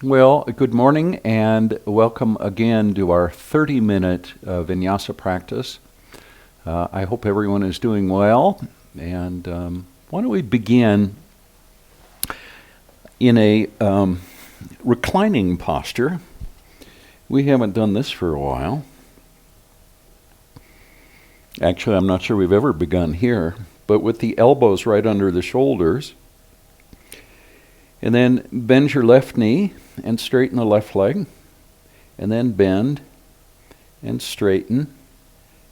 Well, good morning and welcome again to our 30-minute Vinyasa practice. I hope everyone is doing well. And why don't we begin in a reclining posture. We haven't done this for a while. Actually, I'm not sure we've ever begun here, but with the elbows right under the shoulders. And then bend your left knee and straighten the left leg, and then bend and straighten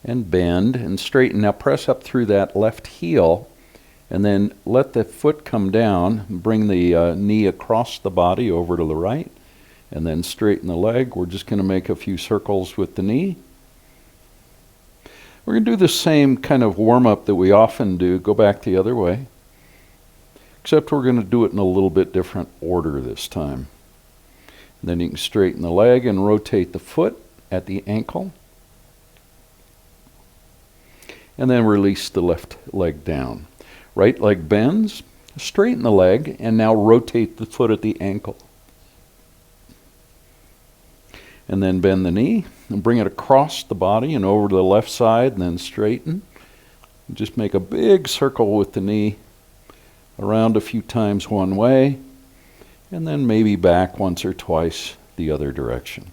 and bend and straighten. Now press up through that left heel and then let the foot come down, bring the knee across the body over to the right, and then straighten the leg. We're just going to make a few circles with the knee. We're going to do the same kind of warm-up that we often do, go back the other way, except we're going to do it in a little bit different order this time. And then you can straighten the leg and rotate the foot at the ankle. And then release the left leg down. Right leg bends, straighten the leg, and now rotate the foot at the ankle. And then bend the knee and bring it across the body and over to the left side and then straighten. Just make a big circle with the knee, around a few times one way, and then maybe back once or twice the other direction.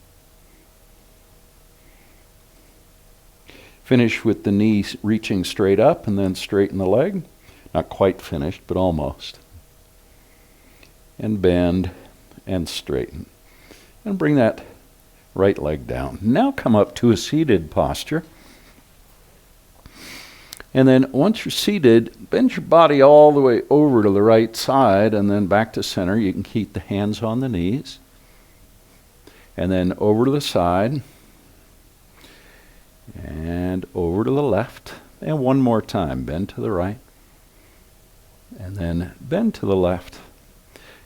Finish with the knee reaching straight up and then straighten the leg. Not quite finished, but almost. And bend and straighten. And bring that right leg down. Now come up to a seated posture. And then once you're seated, bend your body all the way over to the right side and then back to center. You can keep the hands on the knees. And then over to the side. And over to the left. And one more time. Bend to the right. And then bend to the left.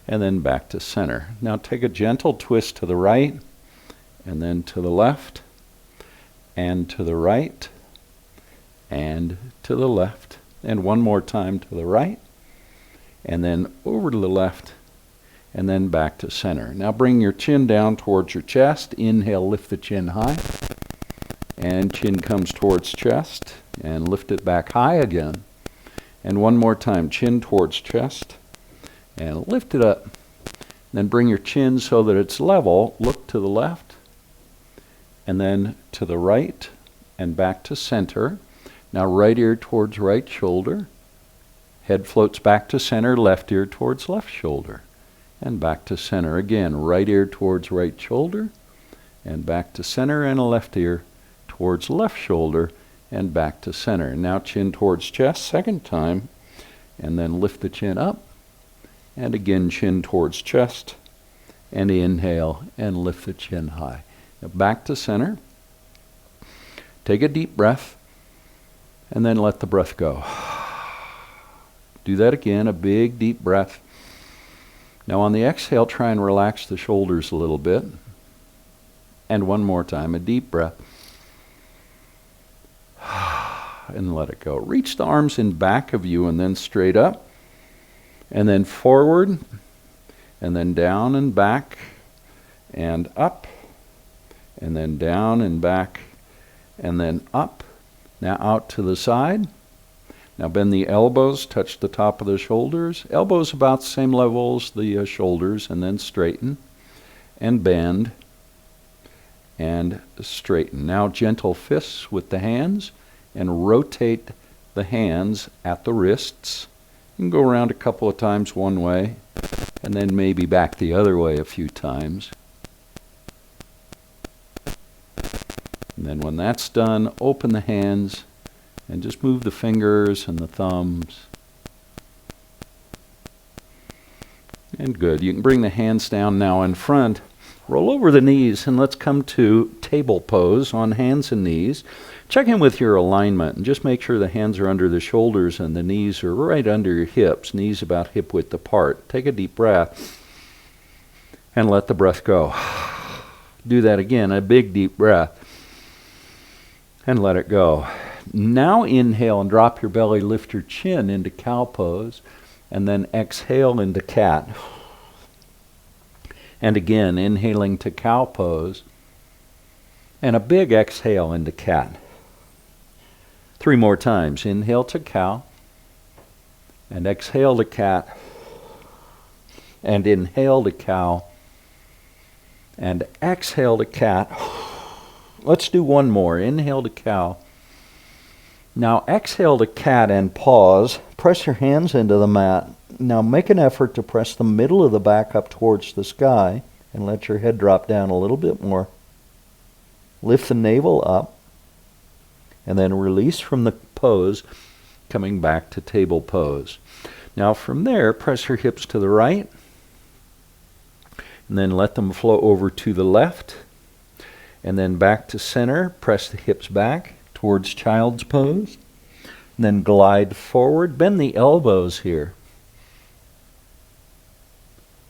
And then back to center. Now take a gentle twist to the right. And then to the left. And to the right. And to the left, and one more time to the right, and then over to the left, and then back to center. Now bring your chin down towards your chest. Inhale, lift the chin high, and chin comes towards chest, and lift it back high again. And one more time, chin towards chest, and lift it up. Then bring your chin so that it's level. Look to the left, and then to the right, and back to center. Now right ear towards right shoulder. Head floats back to center, left ear towards left shoulder. And back to center again. Right ear towards right shoulder. And back to center, and a left ear towards left shoulder. And back to center. Now chin towards chest, second time. And then lift the chin up. And again chin towards chest. And inhale, and lift the chin high. Now back to center. Take a deep breath. And then let the breath go. Do that again, a big deep breath. Now on the exhale, try and relax the shoulders a little bit. And one more time, a deep breath. And let it go. Reach the arms in back of you and then straight up. And then forward. And then down and back. And up. And then down and back. And then up. Now out to the side. Now bend the elbows, touch the top of the shoulders. Elbows about the same level as the shoulders, and then straighten. And bend. And straighten. Now gentle fists with the hands, and rotate the hands at the wrists. You can go around a couple of times one way, and then maybe back the other way a few times. And then when that's done, open the hands and just move the fingers and the thumbs. And good. You can bring the hands down now in front. Roll over the knees and let's come to table pose on hands and knees. Check in with your alignment and just make sure the hands are under the shoulders and the knees are right under your hips, knees about hip width apart. Take a deep breath and let the breath go. Do that again, a big deep breath. And let it go. Now inhale and drop your belly, lift your chin into cow pose, and then exhale into cat. And again, inhaling to cow pose. And a big exhale into cat. 3 more times. Inhale to cow. And exhale to cat. And inhale to cow. And exhale to cat. Let's do one more. Inhale to cow. Now exhale to cat and pause. Press your hands into the mat. Now make an effort to press the middle of the back up towards the sky and let your head drop down a little bit more. Lift the navel up and then release from the pose, coming back to table pose. Now from there, press your hips to the right and then let them flow over to the left and then back to center. Press the hips back towards child's pose. And then glide forward. Bend the elbows here.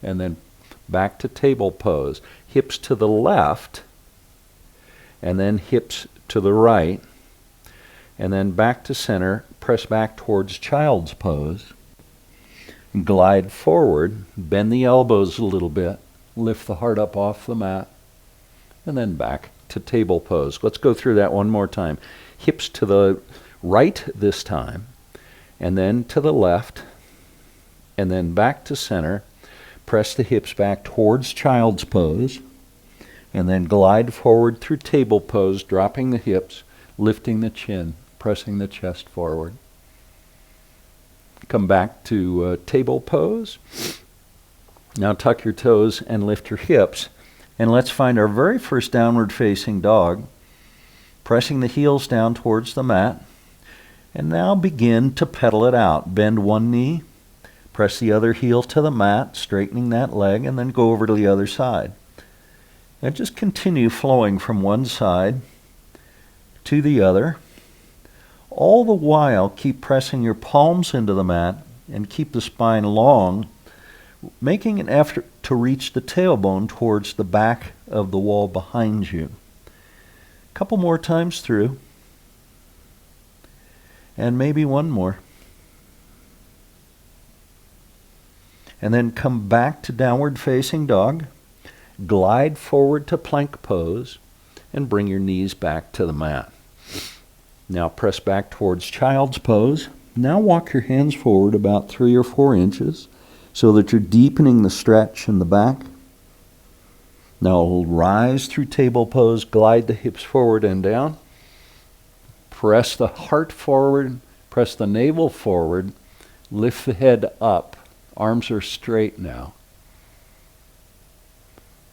And then back to table pose. Hips to the left. And then hips to the right. And then back to center. Press back towards child's pose. Glide forward. Bend the elbows a little bit. Lift the heart up off the mat. And then back to table pose. Let's go through that one more time. Hips to the right this time, and then to the left, and then back to center. Press the hips back towards child's pose, and then glide forward through table pose, dropping the hips, lifting the chin, pressing the chest forward. Come back to table pose. Now tuck your toes and lift your hips. And let's find our very first downward facing dog, pressing the heels down towards the mat. And now begin to pedal it out. Bend one knee, press the other heel to the mat, straightening that leg, and then go over to the other side. And just continue flowing from one side to the other. All the while, keep pressing your palms into the mat and keep the spine long, making an effort to reach the tailbone towards the back of the wall behind you. A couple more times through. And maybe one more. And then come back to downward facing dog. Glide forward to plank pose and bring your knees back to the mat. Now press back towards child's pose. Now walk your hands forward about 3 or 4 inches so that you're deepening the stretch in the back. Now rise through table pose, glide the hips forward and down. Press the heart forward, press the navel forward, lift the head up. Arms are straight now.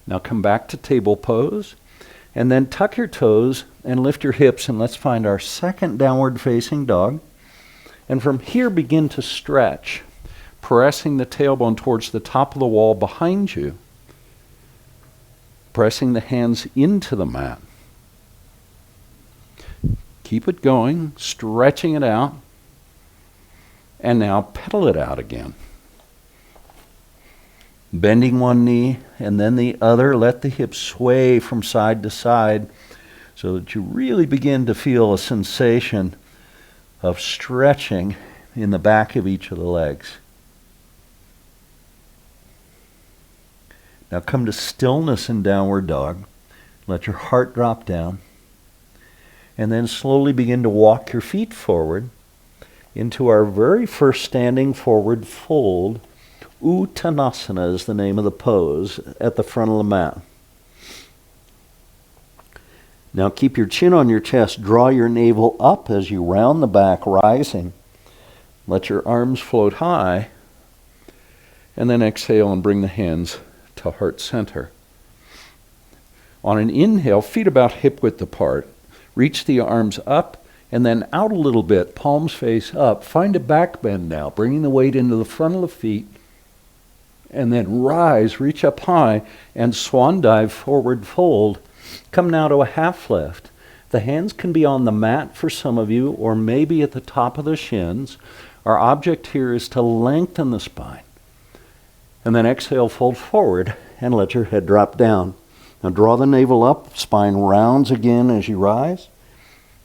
Now come back to table pose, and then tuck your toes and lift your hips, and let's find our second downward facing dog. And from here begin to stretch, pressing the tailbone towards the top of the wall behind you, pressing the hands into the mat. Keep it going, stretching it out, and now pedal it out again. Bending one knee and then the other, let the hips sway from side to side so that you really begin to feel a sensation of stretching in the back of each of the legs. Now come to stillness in downward dog. Let your heart drop down. And then slowly begin to walk your feet forward into our very first standing forward fold. Uttanasana is the name of the pose at the front of the mat. Now keep your chin on your chest. Draw your navel up as you round the back, rising. Let your arms float high. And then exhale and bring the hands to heart center. On an inhale, feet about hip width apart. Reach the arms up and then out a little bit, palms face up. Find a back bend now, bringing the weight into the front of the feet. And then rise, reach up high, and swan dive, forward fold. Come now to a half lift. The hands can be on the mat for some of you, or maybe at the top of the shins. Our object here is to lengthen the spine. And then exhale, fold forward, and let your head drop down. Now draw the navel up, spine rounds again as you rise.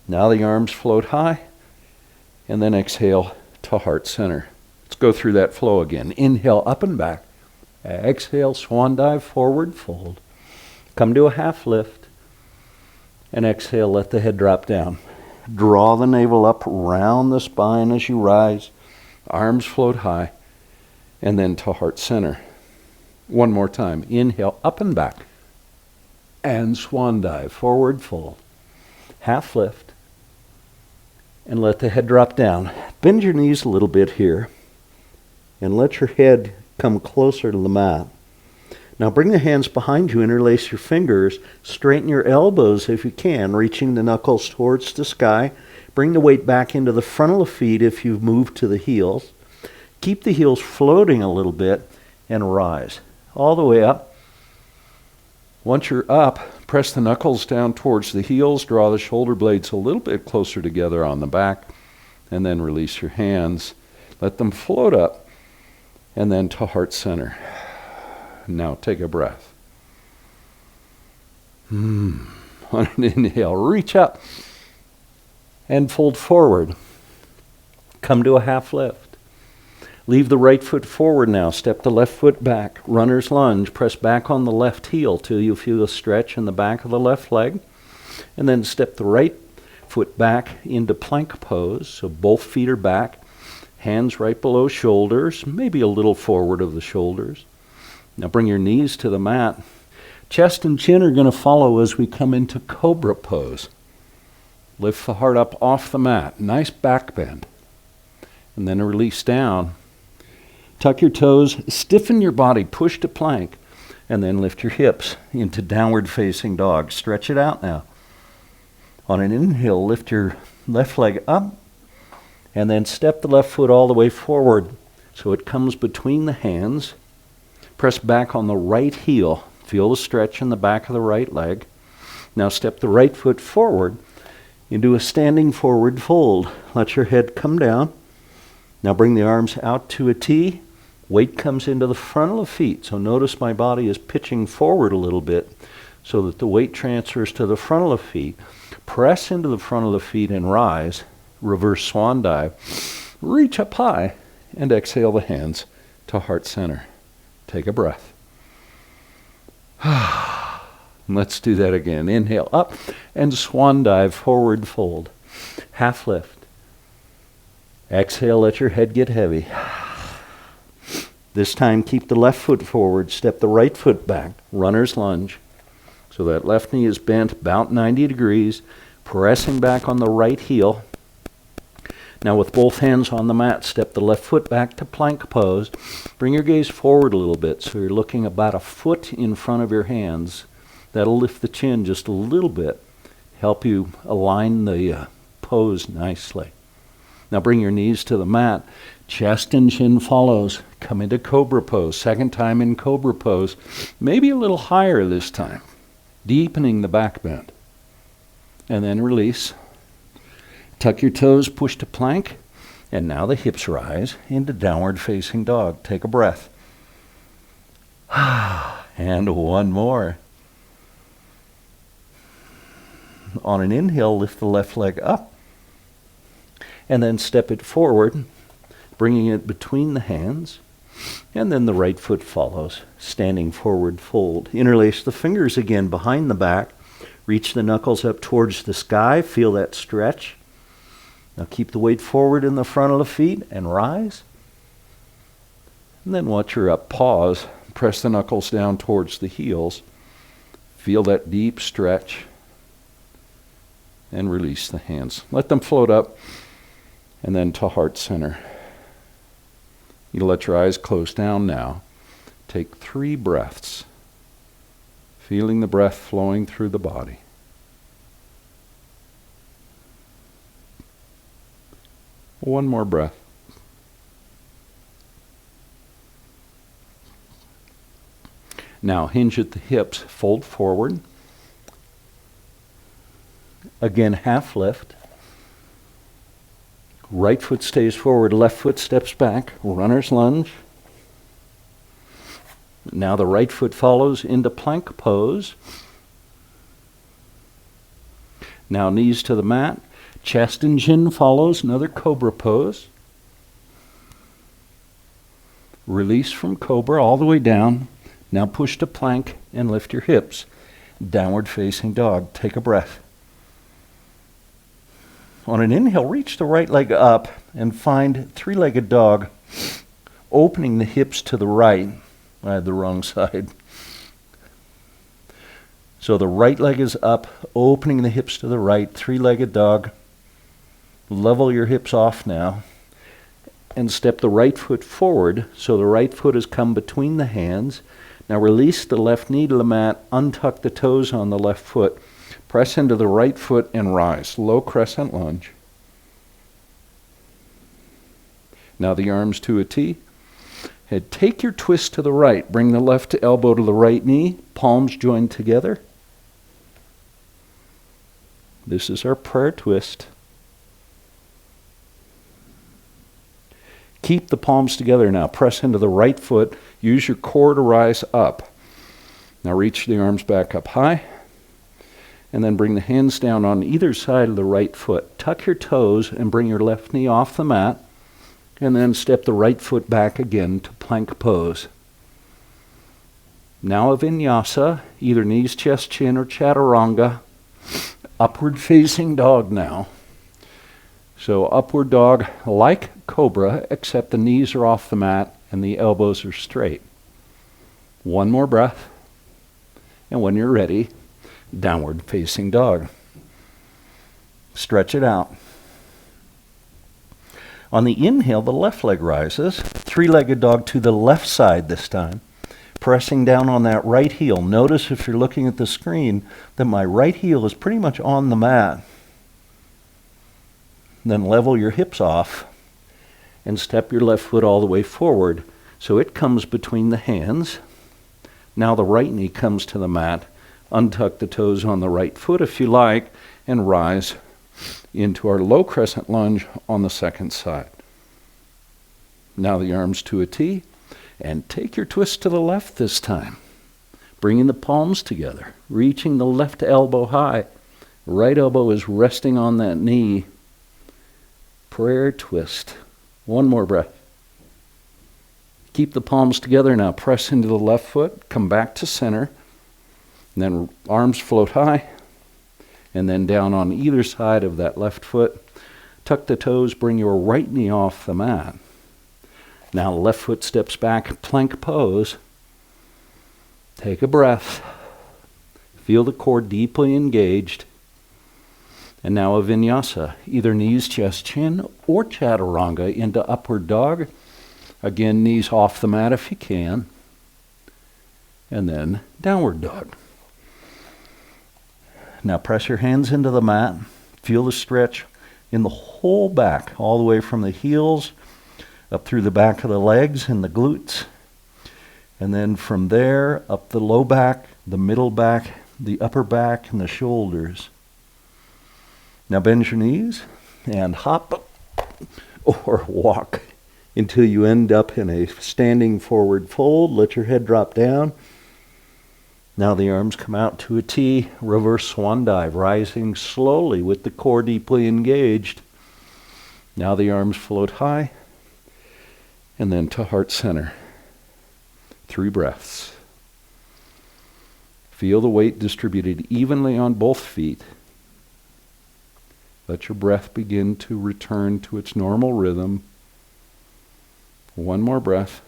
Now the arms float high, and then exhale to heart center. Let's go through that flow again. Inhale, up and back. Exhale, swan dive, forward fold. Come to a half lift. And exhale, let the head drop down. Draw the navel up, round the spine as you rise. Arms float high. And then to heart center. One more time. Inhale, up and back. And swan dive, forward fold. Half lift. And let the head drop down. Bend your knees a little bit here. And let your head come closer to the mat. Now bring the hands behind you, interlace your fingers, straighten your elbows if you can, reaching the knuckles towards the sky. Bring the weight back into the front of the feet if you've moved to the heels. Keep the heels floating a little bit and rise all the way up. Once you're up, press the knuckles down towards the heels, draw the shoulder blades a little bit closer together on the back, and then release your hands. Let them float up, and then to heart center. Now take a breath. On an inhale, reach up and fold forward. Come to a half lift. Leave the right foot forward now. Step the left foot back. Runner's lunge. Press back on the left heel till you feel a stretch in the back of the left leg. And then step the right foot back into plank pose. So both feet are back. Hands right below shoulders, maybe a little forward of the shoulders. Now bring your knees to the mat. Chest and chin are going to follow as we come into cobra pose. Lift the heart up off the mat. Nice back bend. And then release down. Tuck your toes, stiffen your body, push to plank, and then lift your hips into downward facing dog. Stretch it out now. On an inhale, lift your left leg up, and then step the left foot all the way forward so it comes between the hands. Press back on the right heel. Feel the stretch in the back of the right leg. Now step the right foot forward into a standing forward fold. Let your head come down. Now bring the arms out to a T. Weight comes into the front of the feet. So notice my body is pitching forward a little bit so that the weight transfers to the front of the feet. Press into the front of the feet and rise. Reverse swan dive. Reach up high and exhale the hands to heart center. Take a breath. Let's do that again. Inhale up and swan dive, forward fold. Half lift. Exhale, let your head get heavy. This time keep the left foot forward, step the right foot back, runner's lunge. So that left knee is bent about 90 degrees, pressing back on the right heel. Now with both hands on the mat, step the left foot back to plank pose. Bring your gaze forward a little bit so you're looking about a foot in front of your hands. That'll lift the chin just a little bit, help you align the pose nicely. Now bring your knees to the mat. Chest and chin follows. Come into cobra pose. Second time in cobra pose. Maybe a little higher this time. Deepening the back bend. And then release. Tuck your toes, push to plank. And now the hips rise into downward facing dog. Take a breath. And one more. On an inhale, lift the left leg up. And then step it forward, bringing it between the hands. And then the right foot follows, standing forward fold. Interlace the fingers again behind the back. Reach the knuckles up towards the sky. Feel that stretch. Now keep the weight forward in the front of the feet and rise. And then once you're up, pause. Press the knuckles down towards the heels. Feel that deep stretch. And release the hands. Let them float up. And then to heart center. You let your eyes close down now. Take 3 breaths. Feeling the breath flowing through the body. One more breath. Now hinge at the hips, fold forward. Again, half lift. Right foot stays forward, left foot steps back, runner's lunge. Now the right foot follows into plank pose. Now knees to the mat, chest and chin follows, another cobra pose. Release from cobra all the way down. Now push to plank and lift your hips. Downward facing dog. Take a breath. On an inhale, reach the right leg up and find three-legged dog, opening the hips to the right. I had the wrong side. So the right leg is up, opening the hips to the right, three-legged dog. Level your hips off now and step the right foot forward so the right foot has come between the hands. Now release the left knee to the mat, untuck the toes on the left foot. Press into the right foot and rise. Low crescent lunge. Now the arms to a T. Head, take your twist to the right. Bring the left elbow to the right knee. Palms joined together. This is our prayer twist. Keep the palms together now. Press into the right foot. Use your core to rise up. Now reach the arms back up high. And then bring the hands down on either side of the right foot. Tuck your toes and bring your left knee off the mat. And then step the right foot back again to plank pose. Now a vinyasa, either knees, chest, chin, or chaturanga. Upward facing dog now. So upward dog like cobra, except the knees are off the mat and the elbows are straight. One more breath. And when you're ready, downward facing dog. Stretch it out. On the inhale, the left leg rises. Three-legged dog to the left side this time. Pressing down on that right heel. Notice if you're looking at the screen that my right heel is pretty much on the mat. Then level your hips off and step your left foot all the way forward so it comes between the hands. Now the right knee comes to the mat. Untuck the toes on the right foot if you like, and rise into our low crescent lunge on the second side. Now the arms to a T, and take your twist to the left this time. Bringing the palms together, reaching the left elbow high. Right elbow is resting on that knee. Prayer twist. One more breath. Keep the palms together now. Press into the left foot, come back to center. And then arms float high, and then down on either side of that left foot. Tuck the toes, bring your right knee off the mat. Now left foot steps back, plank pose. Take a breath. Feel the core deeply engaged. And now a vinyasa, either knees, chest, chin, or chaturanga into upward dog. Again, knees off the mat if you can. And then downward dog. Now press your hands into the mat. Feel the stretch in the whole back, all the way from the heels up through the back of the legs and the glutes. And then from there up the low back, the middle back, the upper back, and the shoulders. Now bend your knees and hop or walk until you end up in a standing forward fold. Let your head drop down. Now the arms come out to a T, reverse swan dive, rising slowly with the core deeply engaged. Now the arms float high, and then to heart center. 3 breaths. Feel the weight distributed evenly on both feet. Let your breath begin to return to its normal rhythm. One more breath.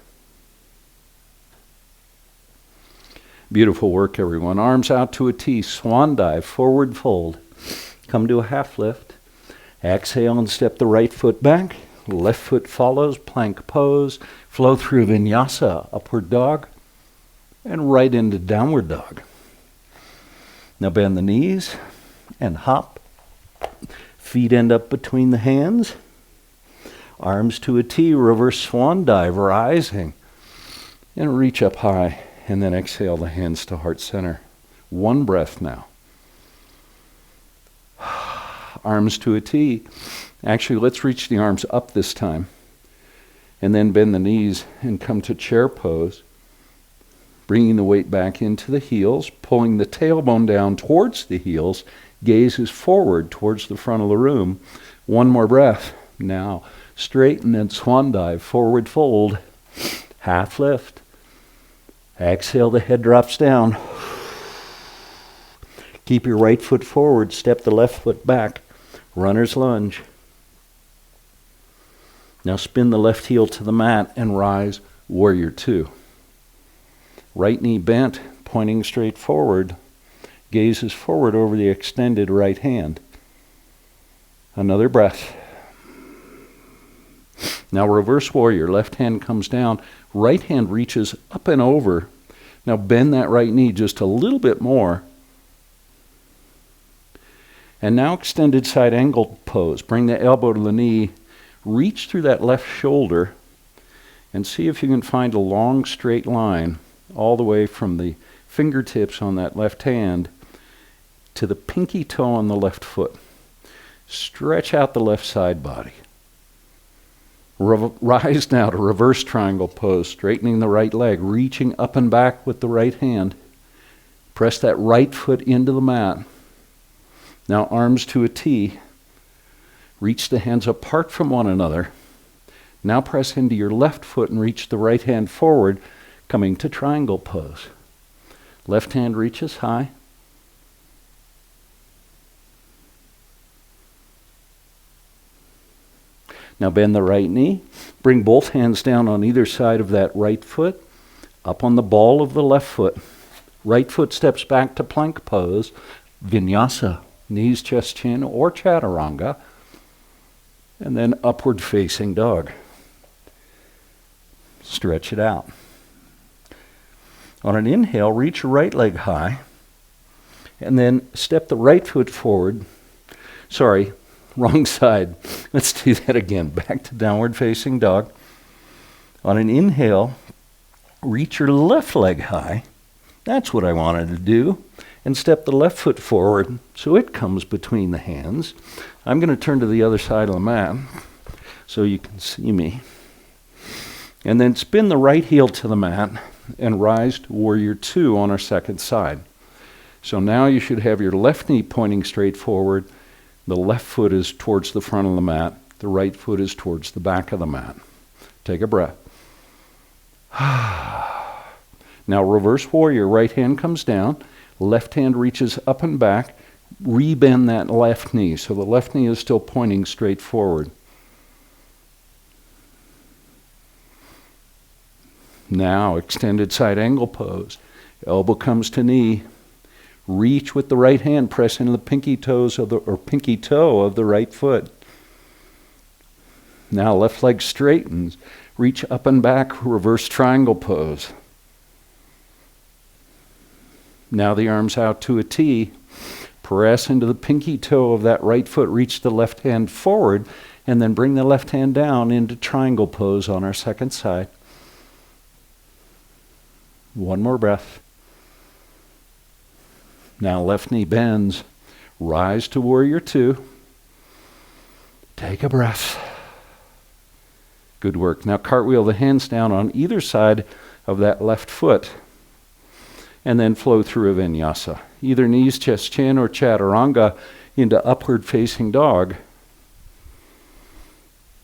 Beautiful work, everyone. Arms out to a T, swan dive, forward fold. Come to a half lift. Exhale and step the right foot back. Left foot follows, plank pose. Flow through vinyasa, upward dog, and right into downward dog. Now bend the knees and hop. Feet end up between the hands. Arms to a T, reverse swan dive, rising. And reach up high. And then exhale the hands to heart center. 1 breath now. Arms to a T. Actually, let's reach the arms up this time. And then bend the knees and come to chair pose. Bringing the weight back into the heels, pulling the tailbone down towards the heels. Gaze is forward towards the front of the room. 1 more breath. Now, straighten and swan dive, forward fold. Half lift. Exhale, the head drops down. Keep your right foot forward, step the left foot back. Runner's lunge. Now spin the left heel to the mat and rise, warrior two. Right knee bent, pointing straight forward. Gaze is forward over the extended right hand. Another breath. Now reverse warrior, left hand comes down, right hand reaches up and over. Now bend that right knee just a little bit more. And now extended side angle pose. Bring the elbow to the knee, reach through that left shoulder, and see if you can find a long straight line all the way from the fingertips on that left hand to the pinky toe on the left foot. Stretch out the left side body. Rise now to reverse triangle pose, straightening the right leg, reaching up and back with the right hand. Press that right foot into the mat. Now arms to a T. Reach the hands apart from one another. Now press into your left foot and reach the right hand forward, coming to triangle pose. Left hand reaches high. Now bend the right knee. Bring both hands down on either side of that right foot, up on the ball of the left foot. Right foot steps back to plank pose, Vinyasa, knees, chest, chin, or chaturanga, and then upward facing dog. Stretch it out. On an inhale, reach your right leg high, and then step the right foot forward. Sorry, wrong side. Let's do that again. Back to downward facing dog. On an inhale, reach your left leg high. That's what I wanted to do. And step the left foot forward so it comes between the hands. I'm going to turn to the other side of the mat so you can see me. And then spin the right heel to the mat and rise to warrior two on our second side. So now you should have your left knee pointing straight forward. The left foot is towards the front of the mat. The right foot is towards the back of the mat. Take a breath. Now reverse warrior, right hand comes down. Left hand reaches up and back. Rebend that left knee. So the left knee is still pointing straight forward. Now extended side angle pose. Elbow comes to knee. Reach with the right hand, press into the pinky toe of the right foot. Now left leg straightens. Reach up and back, reverse triangle pose. Now the arms out to a T. Press into the pinky toe of that right foot. Reach the left hand forward, and then bring the left hand down into triangle pose on our second side. One more breath. Now left knee bends. Rise to warrior two. Take a breath. Good work. Now cartwheel the hands down on either side of that left foot. And then flow through a vinyasa. Either knees, chest, chin, or chaturanga into upward facing dog.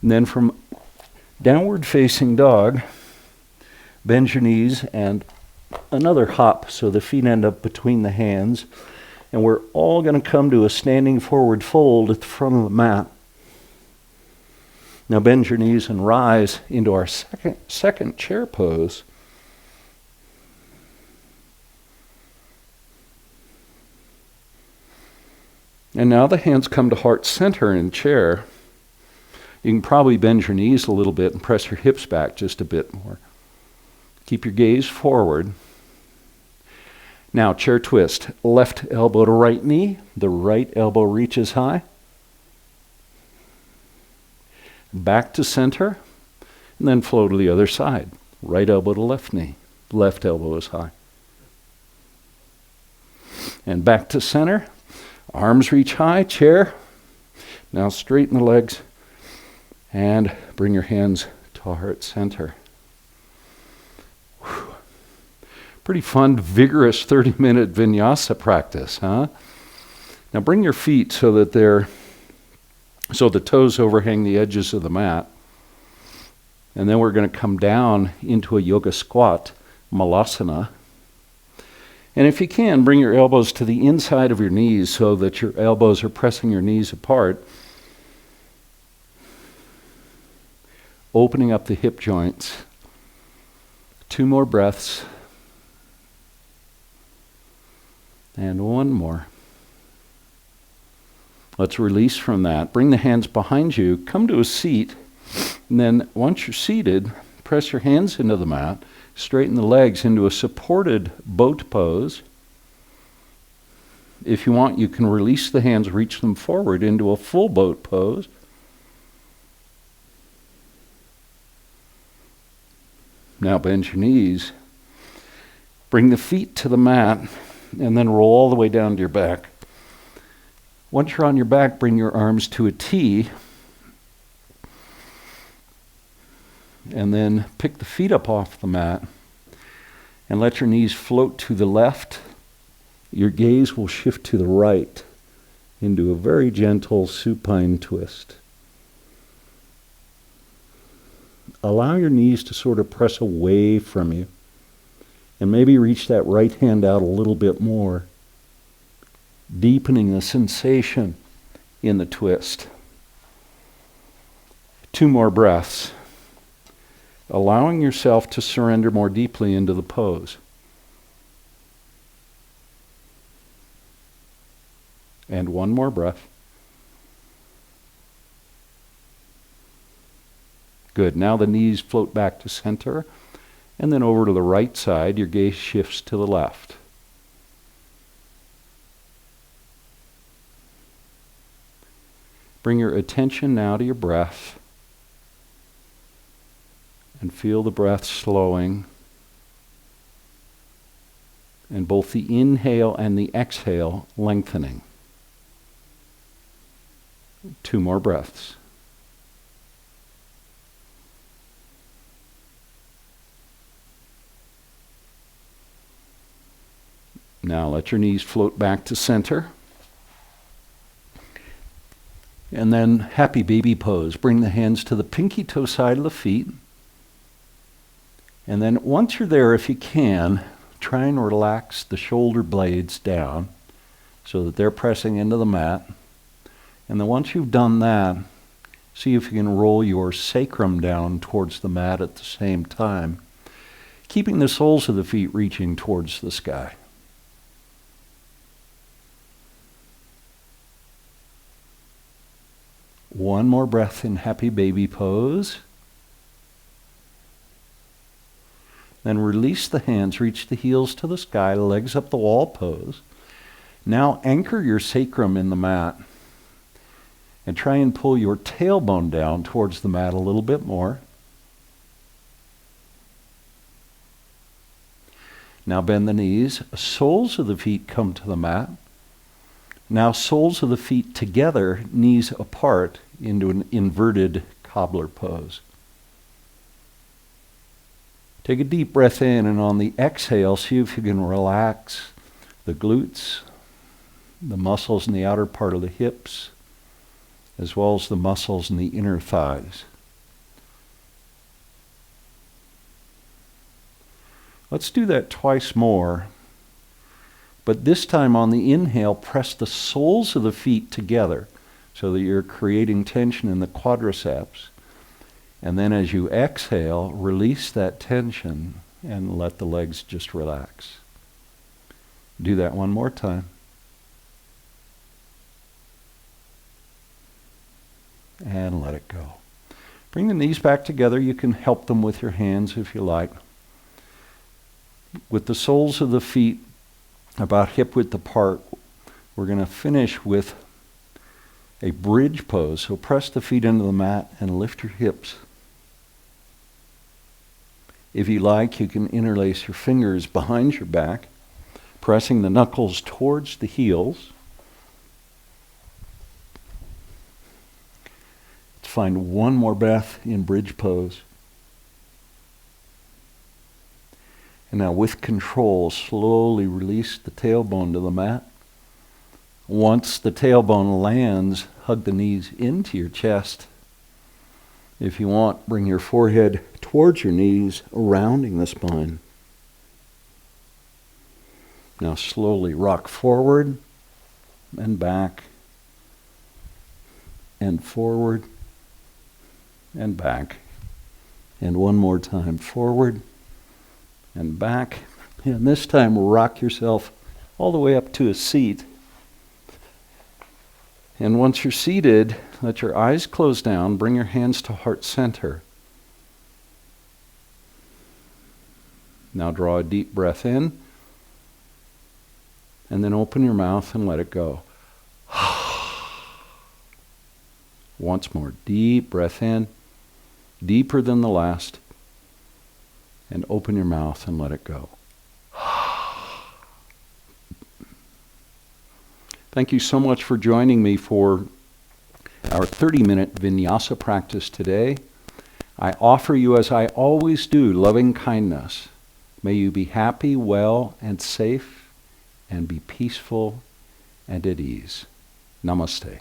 And then from downward facing dog, bend your knees and another hop so the feet end up between the hands. And we're all going to come to a standing forward fold at the front of the mat. Now bend your knees and rise into our second chair pose. And now the hands come to heart center in chair. You can probably bend your knees a little bit and press your hips back just a bit more. Keep your gaze forward. Now chair twist. Left elbow to right knee. The right elbow reaches high. Back to center. And then flow to the other side. Right elbow to left knee. Left elbow is high. And back to center. Arms reach high, chair. Now straighten the legs and bring your hands to heart center. Whew. Pretty fun, vigorous 30-minute vinyasa practice, huh? Now bring your feet so that the toes overhang the edges of the mat. And then we're going to come down into a yoga squat, malasana. And if you can, bring your elbows to the inside of your knees so that your elbows are pressing your knees apart, opening up the hip joints. 2 more breaths. And 1 more. Let's release from that. Bring the hands behind you. Come to a seat. And then once you're seated, press your hands into the mat. Straighten the legs into a supported boat pose. If you want, you can release the hands, reach them forward into a full boat pose. Now bend your knees. Bring the feet to the mat and then roll all the way down to your back. Once you're on your back, bring your arms to a T. And then pick the feet up off the mat and let your knees float to the left. Your gaze will shift to the right into a very gentle supine twist. Allow your knees to sort of press away from you and maybe reach that right hand out a little bit more, deepening the sensation in the twist. 2 more breaths. Allowing yourself to surrender more deeply into the pose. And 1 more breath. Good. Now the knees float back to center, and then over to the right side, your gaze shifts to the left. Bring your attention now to your breath. And feel the breath slowing. And both the inhale and the exhale lengthening. 2 more breaths. Now let your knees float back to center. And then happy baby pose. Bring the hands to the pinky toe side of the feet. And then once you're there, if you can, try and relax the shoulder blades down so that they're pressing into the mat. And then once you've done that, see if you can roll your sacrum down towards the mat at the same time, keeping the soles of the feet reaching towards the sky. One more breath in happy baby pose. Then release the hands, reach the heels to the sky, legs up the wall pose. Now anchor your sacrum in the mat and try and pull your tailbone down towards the mat a little bit more. Now bend the knees, soles of the feet come to the mat. Now soles of the feet together, knees apart into an inverted cobbler pose. Take a deep breath in, and on the exhale, see if you can relax the glutes, the muscles in the outer part of the hips, as well as the muscles in the inner thighs. Let's do that twice more. But this time on the inhale, press the soles of the feet together so that you're creating tension in the quadriceps. And then as you exhale, release that tension and let the legs just relax. Do that one more time. And let it go. Bring the knees back together. You can help them with your hands if you like. With the soles of the feet about hip width apart, we're going to finish with a bridge pose. So press the feet into the mat and lift your hips. If you like, you can interlace your fingers behind your back, pressing the knuckles towards the heels. Let's find one more breath in bridge pose. And now with control, slowly release the tailbone to the mat. Once the tailbone lands, hug the knees into your chest. If you want, bring your forehead towards your knees, rounding the spine. Now slowly rock forward and back and forward and back. And one more time, forward and back. And this time rock yourself all the way up to a seat. And once you're seated, let your eyes close down, bring your hands to heart center. Now draw a deep breath in, and then open your mouth and let it go. Once more, deep breath in, deeper than the last, and open your mouth and let it go. Thank you so much for joining me for our 30-minute Vinyasa practice today. I offer you, as I always do, loving kindness. May you be happy, well, and safe, and be peaceful and at ease. Namaste.